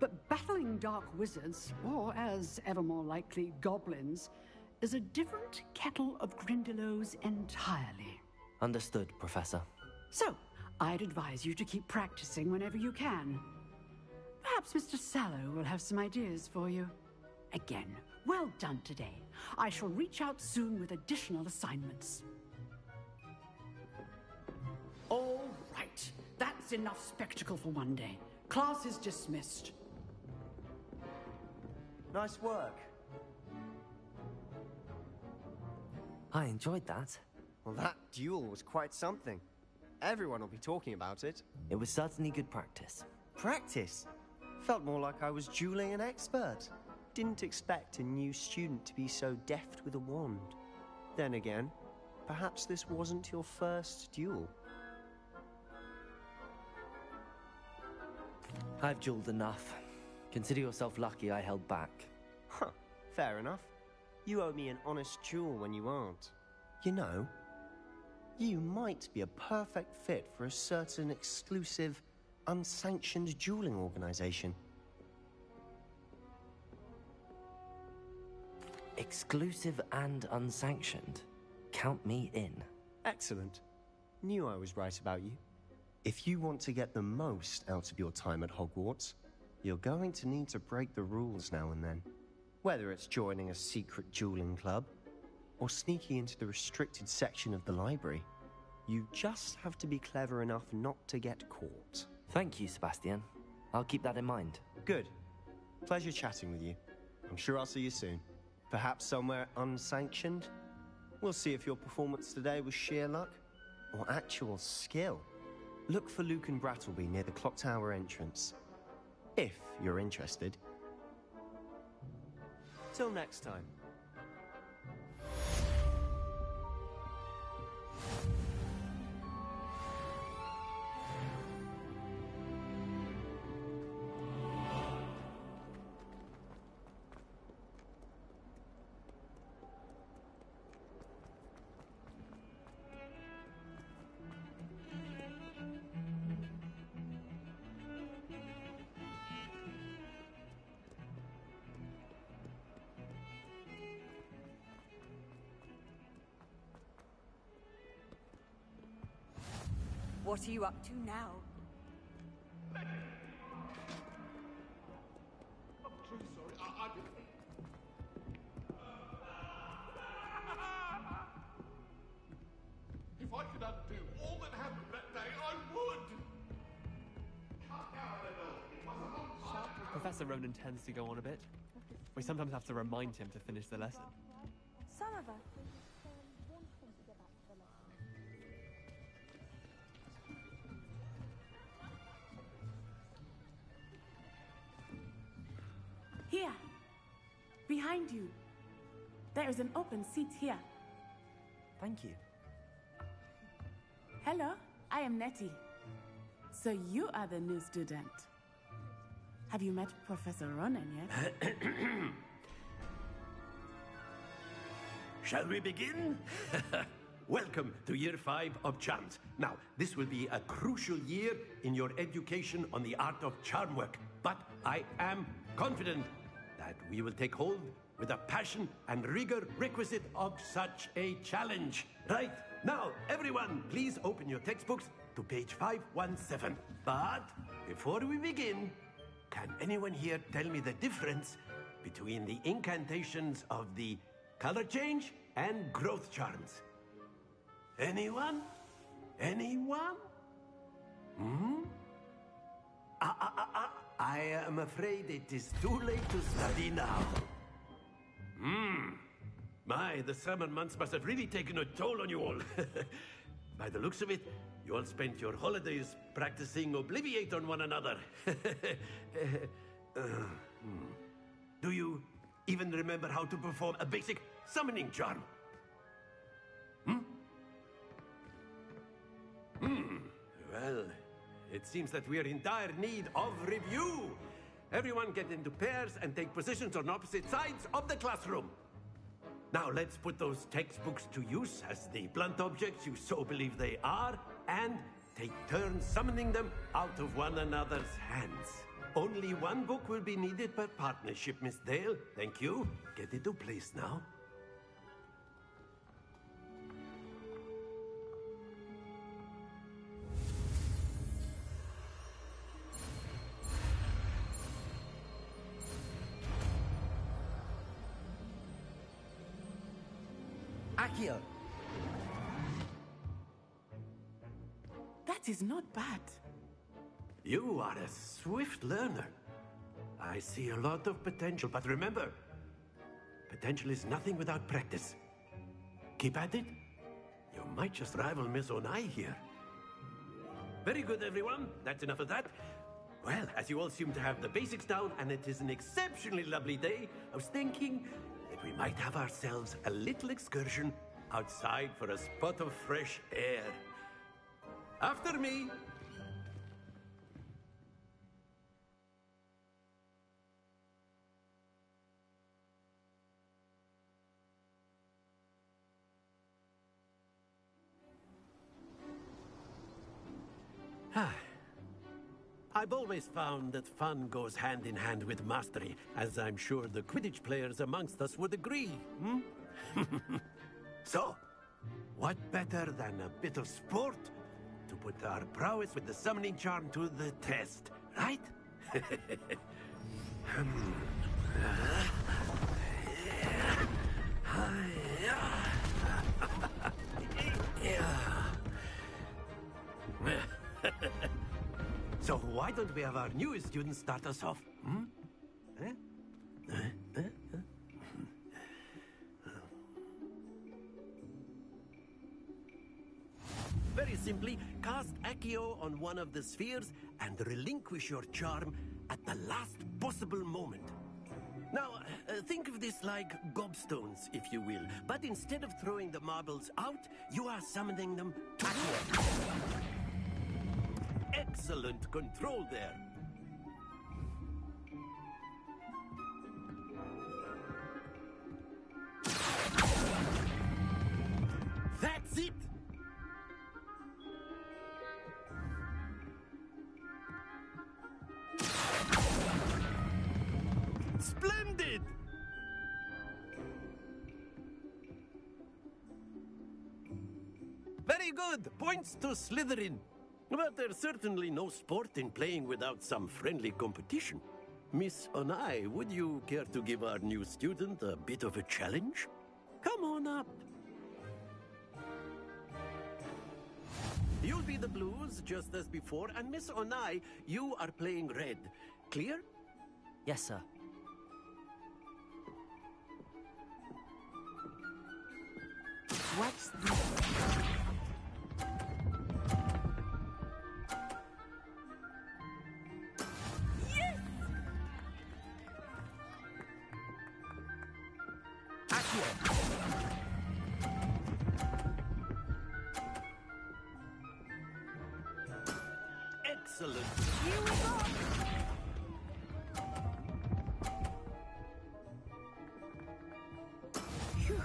but battling dark wizards, or as ever more likely, goblins, is a different kettle of Grindylows entirely. Understood, Professor. So, I'd advise you to keep practicing whenever you can. Perhaps Mr. Sallow will have some ideas for you. Again, well done today. I shall reach out soon with additional assignments. All right. That's enough spectacle for one day. Class is dismissed. Nice work. I enjoyed that. Well, that duel was quite something. Everyone will be talking about it. It was certainly good practice. Practice? Felt more like I was dueling an expert. Didn't expect a new student to be so deft with a wand. Then again, perhaps this wasn't your first duel. I've jeweled enough. Consider yourself lucky I held back. Huh, fair enough. You owe me an honest jewel when you aren't. You know, you might be a perfect fit for a certain exclusive, unsanctioned dueling organization. Exclusive and unsanctioned. Count me in. Excellent. Knew I was right about you. If you want to get the most out of your time at Hogwarts, you're going to need to break the rules now and then. Whether it's joining a secret dueling club, or sneaking into the restricted section of the library, you just have to be clever enough not to get caught. Thank you, Sebastian. I'll keep that in mind. Good. Pleasure chatting with you. I'm sure I'll see you soon. Perhaps somewhere unsanctioned? We'll see if your performance today was sheer luck or actual skill. Look for Luke and Brattleby near the clock tower entrance. If you're interested. Till next time. What are you up to now? I'm truly sorry. I didn't... If I could undo all that happened that day, I would! Professor Ronan tends to go on a bit. We sometimes have to remind him to finish the lesson. Some of us. Here, behind you. There is an open seat here. Thank you. Hello, I am Nettie. So you are the new student. Have you met Professor Ronan yet? Shall we begin? Welcome to Year 5 of Charms. Now, this will be a crucial year in your education on the art of charm work. But I am confident that we will take hold with the passion and rigor requisite of such a challenge. Right, now, everyone, please open your textbooks to page 517. But before we begin, can anyone here tell me the difference between the incantations of the color change and growth charms? Anyone? Anyone? I am afraid it is too late to study now. My, the summer months must have really taken a toll on you all. By the looks of it, you all spent your holidays practicing Obliviate on one another. Do you even remember how to perform a basic summoning charm? Well, it seems that we are in dire need of review. Everyone get into pairs and take positions on opposite sides of the classroom. Now let's put those textbooks to use as the blunt objects you so believe they are, and take turns summoning them out of one another's hands. Only one book will be needed per partnership, Miss Dale. Thank you. Get into place now. Accio! That is not bad. You are a swift learner. I see a lot of potential, but remember, potential is nothing without practice. Keep at it. You might just rival Miss Onai here. Very good, everyone. That's enough of that. Well, as you all seem to have the basics down, and it is an exceptionally lovely day, I was thinking that we might have ourselves a little excursion outside for a spot of fresh air. After me. I've always found that fun goes hand in hand with mastery, as I'm sure the Quidditch players amongst us would agree. So, what better than a bit of sport to put our prowess with the summoning charm to the test, right? So why don't we have our newest student start us off? Very simply, cast Accio on one of the spheres and relinquish your charm at the last possible moment. Now, think of this like gobstones, if you will, but instead of throwing the marbles out, you are summoning them toward. Excellent control there. That's it! Splendid! Very good! Points to Slytherin. But there's certainly no sport in playing without some friendly competition. Miss Onai, would you care to give our new student a bit of a challenge? Come on up. You'll be the blues, just as before, and Miss Onai, you are playing red. Clear? Yes, sir. What's this? Yes! Excellent. Here we go! Phew.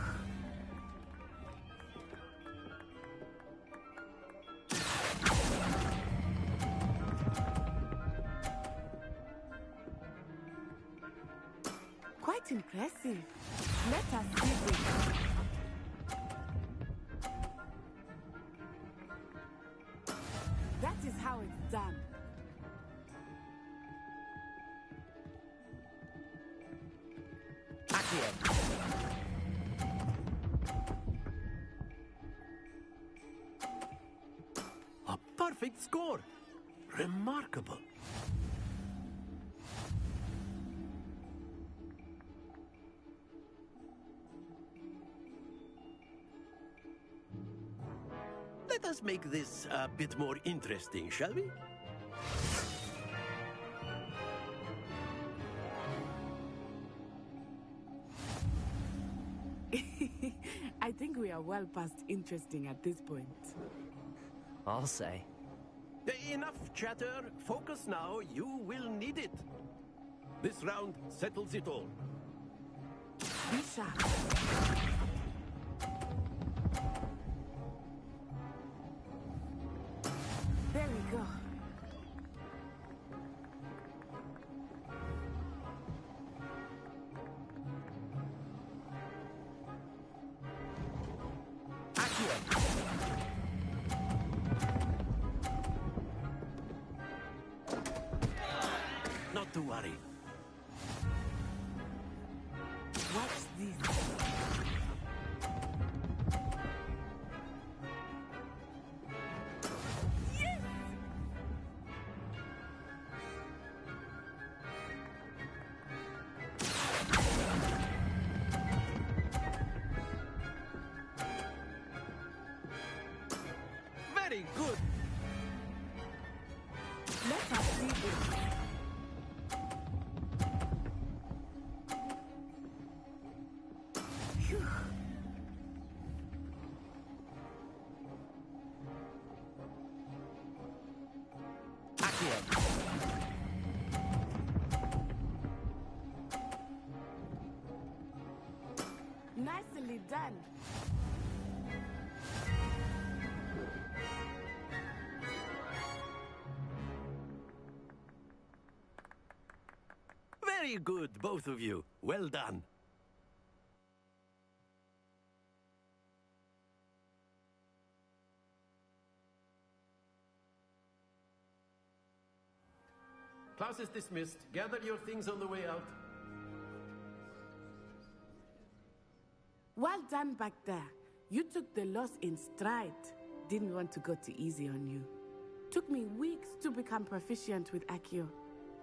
Quite impressive. Let us see this. That is how it's done. A perfect score. Remarkable. Let us make this a bit more interesting, shall we? I think we are well past interesting at this point. I'll say. Enough chatter. Focus now. You will need it. This round settles it all. Be sharp. There we go. Not to worry. What's this? Yes! Very good. Let us see this. Phew. Nicely done. Very good, both of you. Well done. Class is dismissed. Gather your things on the way out. Well done back there. You took the loss in stride. Didn't want to go too easy on you. Took me weeks to become proficient with Accio.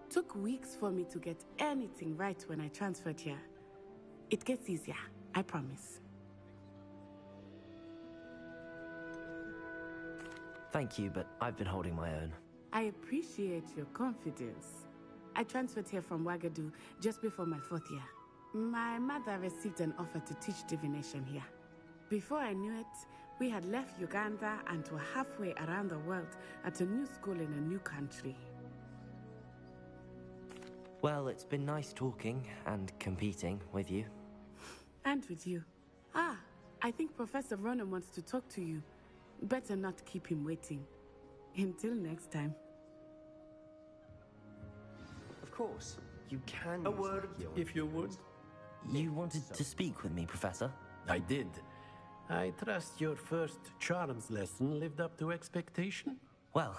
Took weeks for me to get anything right when I transferred here. It gets easier, I promise. Thank you, but I've been holding my own. I appreciate your confidence. I transferred here from Wagadu just before my 4th year. My mother received an offer to teach divination here. Before I knew it, we had left Uganda and were halfway around the world at a new school in a new country. Well, it's been nice talking and competing with you. And with you. Ah, I think Professor Ronan wants to talk to you. Better not keep him waiting. Until next time. Of course, you can. A word, if you would. You wanted to speak with me, Professor? I did. I trust your first charms lesson lived up to expectation? Well,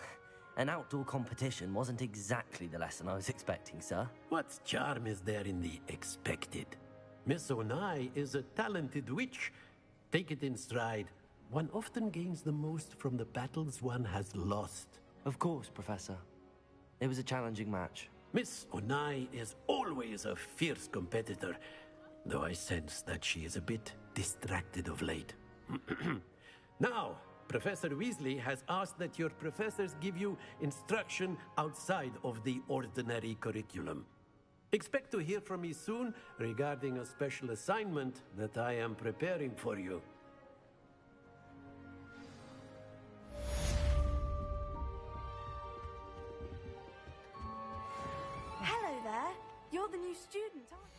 an outdoor competition wasn't exactly the lesson I was expecting, sir. What charm is there in the expected? Miss Onai is a talented witch. Take it in stride. One often gains the most from the battles one has lost. Of course, Professor. It was a challenging match. Miss Onai is always a fierce competitor, though I sense that she is a bit distracted of late. Now, Professor Weasley has asked that your professors give you instruction outside of the ordinary curriculum. Expect to hear from me soon regarding a special assignment that I am preparing for you. Hello there. You're the new student, aren't you?